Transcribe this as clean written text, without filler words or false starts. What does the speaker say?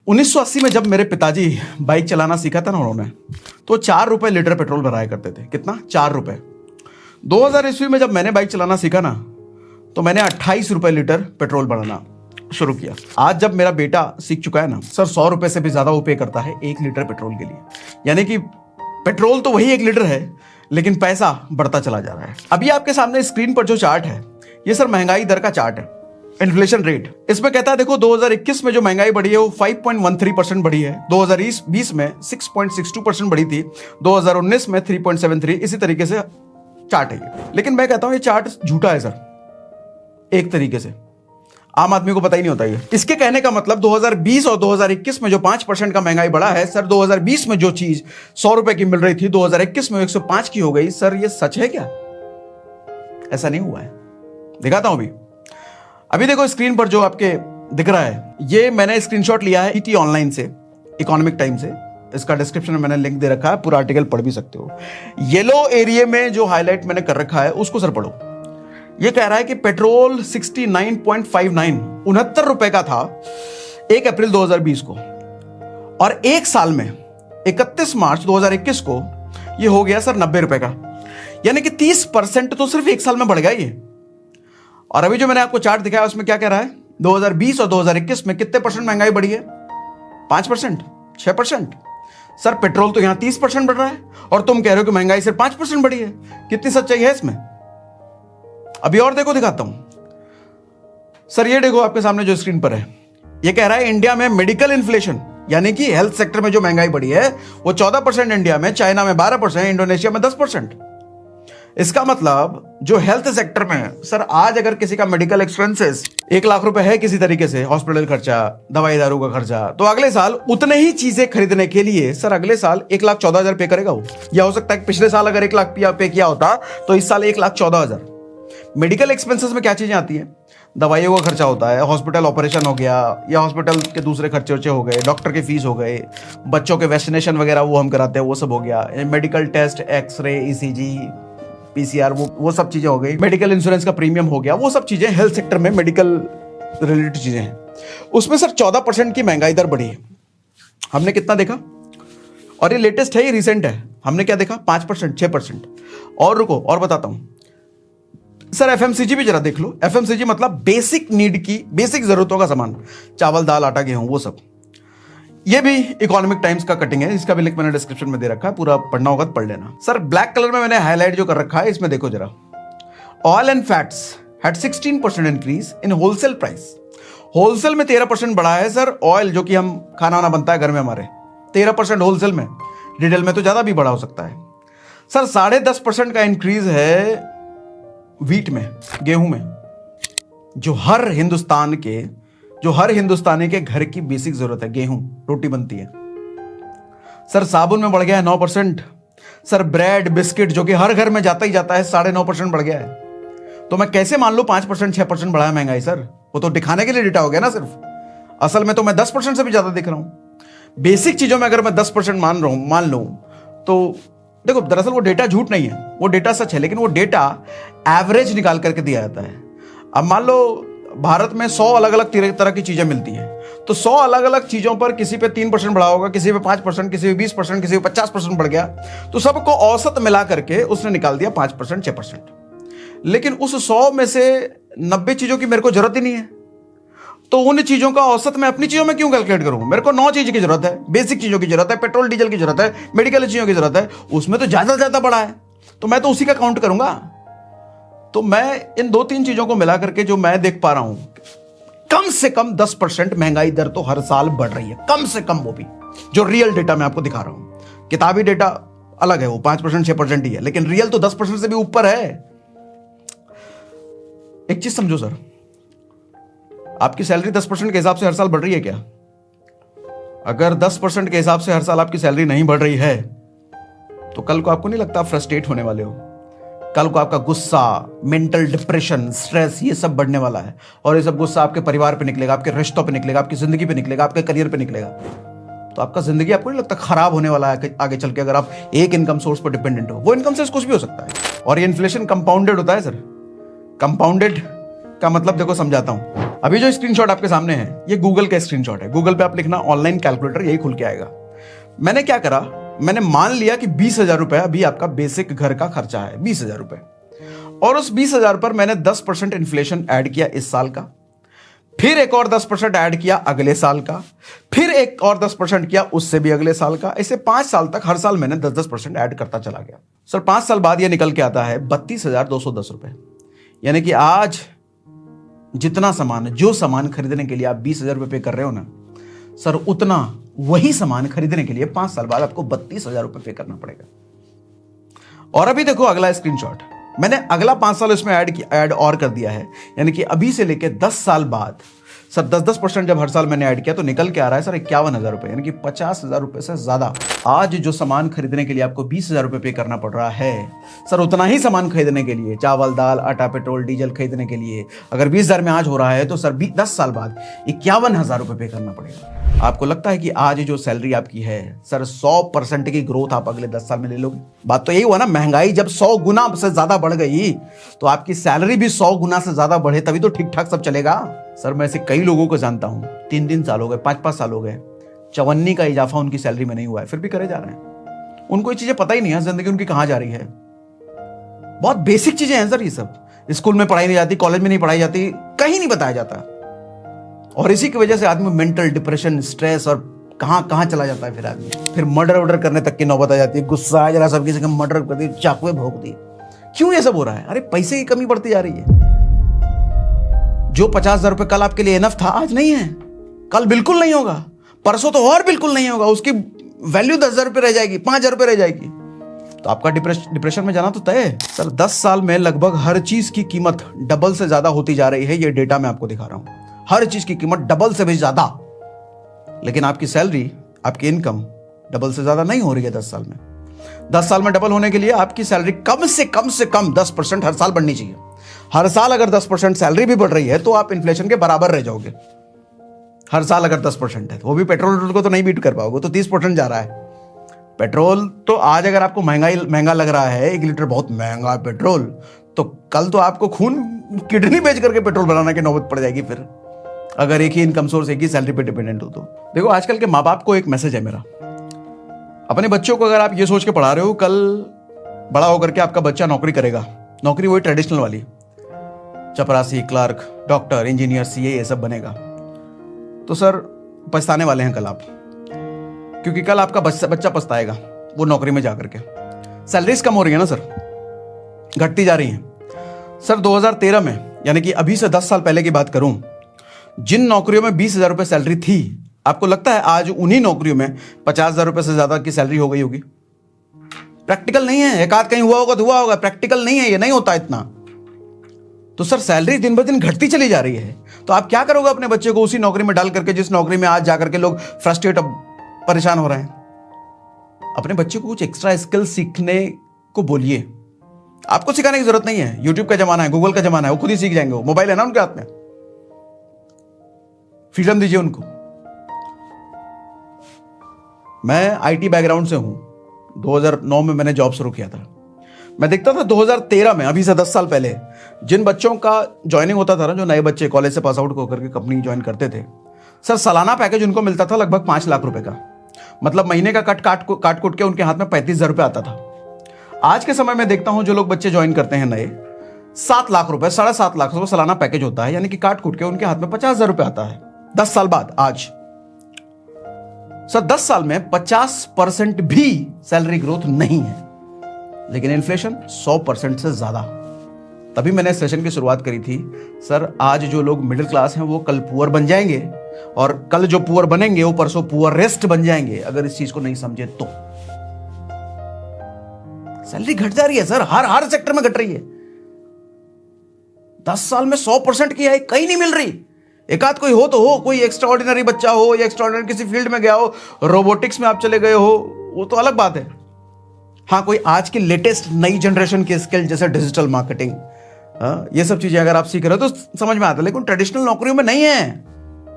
1980 में जब मेरे पिताजी बाइक चलाना सीखा था ना उन्होंने, तो 4 रुपए लीटर पेट्रोल भराया करते थे। कितना? 4 रुपए। 2000 ईस्वी में जब मैंने बाइक चलाना सीखा ना, तो मैंने 28 रुपए लीटर पेट्रोल भराना शुरू किया। आज जब मेरा बेटा सीख चुका है ना सर, 100 रुपए से भी ज्यादा वो पे करता है 1 लीटर पेट्रोल के लिए। यानी कि पेट्रोल तो वही 1 लीटर है, लेकिन पैसा बढ़ता चला जा रहा है। अभी आपके सामने स्क्रीन पर जो चार्ट है, ये सर महंगाई दर का चार्ट है, इन्फ्लेशन रेट। इसमें कहता है देखो 2021 में जो महंगाई बढ़ी है वो 5.13% बढ़ी है, 2020 में 6.62% बढ़ी थी, 2019 में 3.73, इसी तरीके से चार्ट है ये। लेकिन मैं कहता हूं ये चार्ट झूठा है सर, एक तरीके से आम आदमी को पता ही नहीं होता ये। इसके कहने का मतलब 2020 और 2021 में जो 5% का महंगाई बढ़ा है सर, 2020 में जो चीज 100 रुपए की मिल रही थी 2021 में 105 की हो गई। सर ये सच है क्या? ऐसा नहीं हुआ है। दिखाता हूं अभी देखो स्क्रीन पर जो आपके दिख रहा है, ये मैंने स्क्रीनशॉट लिया है ET ऑनलाइन से, इकोनॉमिक टाइम से। इसका डिस्क्रिप्शन में मैंने लिंक दे रखा है, पूरा आर्टिकल पढ़ भी सकते हो। येलो एरिया में जो हाईलाइट मैंने कर रखा है उसको सर पढ़ो। ये कह रहा है कि पेट्रोल 69.59 रुपए का था 1 अप्रैल 2020 को, और एक साल में 31 मार्च 2021 को ये हो गया सर 90 रुपए का। यानी कि 30% तो सिर्फ एक साल में बढ़ गया ये। और अभी जो मैंने आपको चार्ट दिखाया उसमें क्या कह रहा है, 2020 और 2021 में कितने परसेंट महंगाई बढ़ी है? 5%, 6%। सर पेट्रोल तो यहां 30% बढ़ रहा है और तुम कह रहे हो कि महंगाई सिर्फ 5% बढ़ी है। कितनी सच्चाई है इसमें? अभी और देखो, दिखाता हूं सर। ये देखो आपके सामने जो स्क्रीन पर है, ये कह रहा है इंडिया में मेडिकल इन्फ्लेशन, यानी कि हेल्थ सेक्टर में जो महंगाई बढ़ी है वो 14% इंडिया में, चाइना में 12%, इंडोनेशिया में 10%। इसका मतलब जो हेल्थ सेक्टर में सर, आज अगर किसी का मेडिकल एक्सपेंसेस 1 लाख रुपए है किसी तरीके से, हॉस्पिटल खर्चा, दवाई दारू का खर्चा, तो अगले साल उतने ही चीजें खरीदने के लिए सर अगले साल 1,14,000 पे करेगा वो। या हो सकता है कि पिछले साल अगर 1 लाख पे किया होता तो इस साल 1,14,000। मेडिकल एक्सपेंसेस में क्या चीजें आती है? दवाइयों का खर्चा होता है, हॉस्पिटल ऑपरेशन हो गया, या हॉस्पिटल के दूसरे खर्चे वर्चे हो गए, डॉक्टर के फीस हो गए, बच्चों के वैक्सीनेशन वगैरह वो हम कराते हैं, वो सब हो गया, medical test, x-ray, ECG, PCR, वो सब चीजें हो गई, मेडिकल इंश्योरेंस का प्रीमियम हो गया, वो सब चीजें हेल्थ सेक्टर में मेडिकल रिलेटेड चीजें हैं। उसमें सर 14% की महंगाई दर बढ़ी है। हमने कितना देखा? और ये लेटेस्ट है, ये रिसेंट है। हमने क्या देखा? 5%, 6%। और रुको और बताता हूं सर, FMCG भी जरा देख लो। FMCG मतलब बेसिक नीड की, बेसिक जरूरतों का सामान, चावल, दाल, आटा, गेहूं, वो सब। ये भी इकोनॉमिक टाइम्स का कटिंग है, इसका भी लिंक मैंने डिस्क्रिप्शन में दे रखा है, पूरा पढ़ना होगा तो पढ़ लेना। सर ब्लैक कलर में मैंने हाईलाइट जो कर रखा है, इसमें देखो जरा, oil and fats had 16% increase in wholesale price. Wholesale में 13% बढ़ा है सर। ऑयल जो कि हम खाना वाना बनता है घर में हमारे, 13% होलसेल में, रिटेल में तो ज्यादा भी बढ़ा हो सकता है। सर 10.5% का इंक्रीज है व्हीट में, गेहूं में, जो हर हिंदुस्तानी के घर की बेसिक जरूरत है। गेहूं, रोटी बनती है। सर साबुन में बढ़ गया है 9%। सर ब्रेड, बिस्किट जो कि हर घर में जाता ही जाता है, 9.5% बढ़ गया है। तो मैं कैसे मान लूं 5%, 6% बढ़ा है महंगाई? सर वो तो दिखाने के लिए डेटा हो गया ना सिर्फ। असल में तो मैं 10% से भी ज्यादा दिख रहा हूं। बेसिक चीजों में अगर मैं 10% मान लूं तो देखो, दरअसल वो डेटा झूठ नहीं है, वो डेटा सच है, लेकिन वो डेटा एवरेज निकाल करके दिया जाता है। अब मान लो भारत में 100 अलग अलग तरह की चीजें मिलती हैं, तो 100 अलग अलग चीजों पर किसी पे 3% बढ़ा होगा, किसी पे 5%, किसी पे 20%, किसी पे 50% बढ़ गया, तो सबको औसत मिला करके उसने निकाल दिया 5%, 6%। लेकिन उस 100 में से 90 चीजों की मेरे को जरूरत ही नहीं है, तो उन चीजों का औसत मैं अपनी चीजों में क्यों कैलकुलेट करूं? मेरे को 9 चीज की जरूरत है, बेसिक चीजों की जरूरत है, पेट्रोल डीजल की जरूरत है, मेडिकल चीजों की जरूरत है, उसमें तो ज्यादा बढ़ा है, तो मैं तो उसी का काउंट करूंगा। तो मैं इन 2-3 चीजों को मिला करके जो मैं देख पा रहा हूं, कम से कम 10% महंगाई दर तो हर साल बढ़ रही है, कम से कम। वो भी जो रियल डेटा मैं आपको दिखा रहा हूं, किताबी डेटा अलग है, वो 5%, 6% ही है, लेकिन रियल तो 10% से भी ऊपर है। एक चीज समझो सर, आपकी सैलरी 10% के हिसाब से हर साल बढ़ रही है क्या? अगर 10% के हिसाब से हर साल आपकी सैलरी नहीं बढ़ रही है, तो कल को आपको नहीं लगता आप फ्रस्ट्रेट होने वाले हो? कल को आपका गुस्सा, मेंटल डिप्रेशन, स्ट्रेस, ये सब बढ़ने वाला है। और ये सब गुस्सा आपके परिवार पे निकलेगा, आपके रिश्तों पे निकलेगा, आपकी जिंदगी पे निकलेगा, आपके करियर पे निकलेगा। तो आपका जिंदगी, आपको नहीं लगता खराब होने वाला है आगे चल के, अगर आप एक इनकम सोर्स पर डिपेंडेंट हो? वो इनकम सोर्स कुछ भी हो सकता है। और ये इन्फ्लेशन कंपाउंडेड होता है सर, कंपाउंडेड का मतलब देखो समझाता हूं। अभी जो स्क्रीनशॉट आपके सामने है ये गूगल का स्क्रीनशॉट है। गूगल पे आप लिखना ऑनलाइन कैलकुलेटर, यही खुल के आएगा। मैंने क्या करा, मैंने मान लिया कि 20,000 रुपए अभी आपका बेसिक घर का खर्चा है, 20,000 रुपए, और उस 20,000 पर मैंने 10% इन्फ्लेशन ऐड किया इस साल का, फिर एक और 10% ऐड किया अगले साल का, फिर एक और 10% किया उससे भी अगले साल का। ऐसे 5 साल तक हर साल मैंने 10-10% ऐड करता चला गया। सर 5 साल बाद ये निकल के आता है 32,210 रुपए। यानी कि आज जितना सामान, जो सामान खरीदने के लिए आप 20,000 रुपए पे कर रहे हो ना सर, उतना वही सामान खरीदने के लिए 5 साल बाद आपको 32,000 रुपए पे करना पड़ेगा। और अभी देखो अगला स्क्रीनशॉट, मैंने अगला 5 साल इसमें ऐड और कर दिया है। यानी कि अभी से लेके 10 साल बाद सर 10% जब हर साल मैंने ऐड किया तो निकल के आ रहा है सर 51,000 रुपए। यानी कि 50,000 रुपए से ज्यादा आज जो सामान खरीदने के लिए आपको 20,000 रुपए पे करना पड़ रहा है सर, उतना ही सामान खरीदने के लिए, चावल दाल आटा पेट्रोल डीजल खरीदने के लिए अगर 20,000 में आज हो रहा है तो सर 10 साल बाद 51,000 रुपए पे करना पड़ेगा। आपको लगता है कि आज जो सैलरी आपकी है सर 100% की ग्रोथ आप अगले 10 साल में ले लोगे? बात तो यही हुआ ना, महंगाई जब 100 गुना से ज्यादा बढ़ गई तो आपकी सैलरी भी 100 गुना से ज्यादा बढ़े, तभी तो ठीक ठाक सब चलेगा। सर मैं ऐसे कई लोगों को जानता हूं, 3-3 साल हो गए, 5-5 साल हो गए, 54 का इजाफा उनकी सैलरी में नहीं हुआ है, फिर भी करे जा रहे हैं। उनको ये चीजें पता ही नहीं है जिंदगी उनकी कहां जा रही है। बहुत बेसिक चीजें हैं सर, ये सब स्कूल में पढ़ाई नहीं जाती, कॉलेज में नहीं पढ़ाई जाती, कहीं नहीं बताया जाता। और इसी की वजह से आदमी मेंटल डिप्रेशन, स्ट्रेस और कहां कहां चला जाता है। फिर आदमी फिर मर्डर करने तक की नौबत आ जाती है। गुस्सा आ जरा सब किसी का मर्डर कर दी, चाकुए भोंक दी। क्यों ये सब हो रहा है? अरे पैसे की कमी बढ़ती जा रही है। जो 50,000 रुपए कल आपके लिए इनफ था आज नहीं है, कल बिल्कुल नहीं होगा, परसों तो और बिल्कुल नहीं होगा। उसकी वैल्यू 10,000 रुपए रह जाएगी, 5,000 रुपए रह जाएगी, तो आपका डिप्रेशन में जाना तो तय है। सर 10 साल में लगभग हर चीज की कीमत डबल से ज्यादा होती जा रही है। ये डेटा मैं आपको दिखा रहा हूं, हर चीज की कीमत डबल से भी ज्यादा। लेकिन आपकी सैलरी, आपकी इनकम डबल से ज्यादा नहीं हो रही है 10 साल में। 10 साल में डबल होने के लिए आपकी सैलरी कम से कम 10% हर साल बढ़नी चाहिए। हर साल अगर 10% सैलरी भी बढ़ रही है तो आप इन्फ्लेशन के बराबर रह जाओगे। हर साल अगर 10% है, वो भी पेट्रोल को तो नहीं बीट कर पाओगे, तो 30% जा रहा है पेट्रोल। तो आज अगर आपको महंगा लग रहा है, 1 लीटर बहुत महंगा है पेट्रोल, तो कल तो आपको खून किडनी बेच करके पेट्रोल बनाने की नौबत पड़ जाएगी। फिर अगर एक ही इनकम सोर्स, एक ही सैलरी पे डिपेंडेंट हो तो देखो, आजकल के माँ बाप को एक मैसेज है मेरा, अपने बच्चों को अगर आप ये सोच के पढ़ा रहे हो कल बड़ा होकर के आपका बच्चा नौकरी करेगा, नौकरी वही ट्रेडिशनल वाली, चपरासी, क्लर्क, डॉक्टर, इंजीनियर, सीए, ये सब बनेगा, तो सर पछताने वाले हैं कल आप। क्योंकि कल आपका बच्चा पछताएगा वो नौकरी में जाकर के। सैलरीज कम हो रही है ना सर, घटती जा रही हैं। सर 2013 में, यानी कि अभी से 10 साल पहले की बात करूं, जिन नौकरियों में 20,000 रुपए सैलरी थी, आपको लगता है आज उन्हीं नौकरियों में 50,000 रुपए से ज्यादा की सैलरी हो गई होगी? प्रैक्टिकल नहीं है, एक आध कहीं हुआ होगा तो हुआ होगा, प्रैक्टिकल नहीं है, ये नहीं होता इतना। तो सर सैलरी दिन ब दिन घटती चली जा रही है, तो आप क्या करोगे अपने बच्चे को उसी नौकरी में डाल करके जिस नौकरी में आज जाकर के लोग फ्रस्ट्रेट, परेशान हो रहे हैं? अपने बच्चे को कुछ एक्स्ट्रा स्किल सीखने को बोलिए। आपको सिखाने की जरूरत नहीं है, यूट्यूब का जमाना है, गूगल का जमाना है, वो खुद ही सीख जाएंगे। वो मोबाइल है ना उनके हाथ में, फ्रीडम दीजिए उनको। मैं आईटी बैकग्राउंड से हूं, 2009 में मैंने जॉब शुरू किया था। मैं देखता था 2013 में, अभी से 10 साल पहले, जिन बच्चों का ज्वाइनिंग होता था ना, जो नए बच्चे कॉलेज से पास आउट होकर के कंपनी ज्वाइन करते थे, सर सालाना पैकेज उनको मिलता था लगभग 5 लाख रुपए का। मतलब महीने का काट कुट के उनके हाथ में 35,000 रुपए आता था। आज के समय में देखता हूं जो लोग बच्चे ज्वाइन करते हैं नए, 7 लाख रुपए, 7.5 लाख रुपए सालाना पैकेज होता है, यानी कि काट कुट के उनके हाथ में 50,000 रुपए आता है 10 साल बाद। आज सर 10 साल में 50% भी सैलरी ग्रोथ नहीं है, लेकिन इन्फ्लेशन 100% से ज्यादा। तभी मैंने सेशन की शुरुआत करी थी, सर आज जो लोग मिडिल क्लास हैं वो कल पुअर बन जाएंगे, और कल जो पुअर बनेंगे वो परसों पुअर रेस्ट बन जाएंगे अगर इस चीज को नहीं समझे तो। सैलरी घट जा रही है सर, हर सेक्टर में घट रही है। 10 साल में 100% की है, कहीं नहीं मिल रही। एक आध कोई हो तो हो, कोई एक्स्ट्रा ऑर्डिनरी बच्चा हो या एक्स्ट्रा ऑर्डिनरी किसी फील्ड में गया हो, रोबोटिक्स में आप चले गए हो, वो तो अलग बात है। हाँ, कोई आज की लेटेस्ट नई जनरेशन की स्किल जैसे डिजिटल मार्केटिंग, ये सब चीजें अगर आप सीख रहे हो तो समझ में आता है, लेकिन ट्रेडिशनल नौकरियों में नहीं है।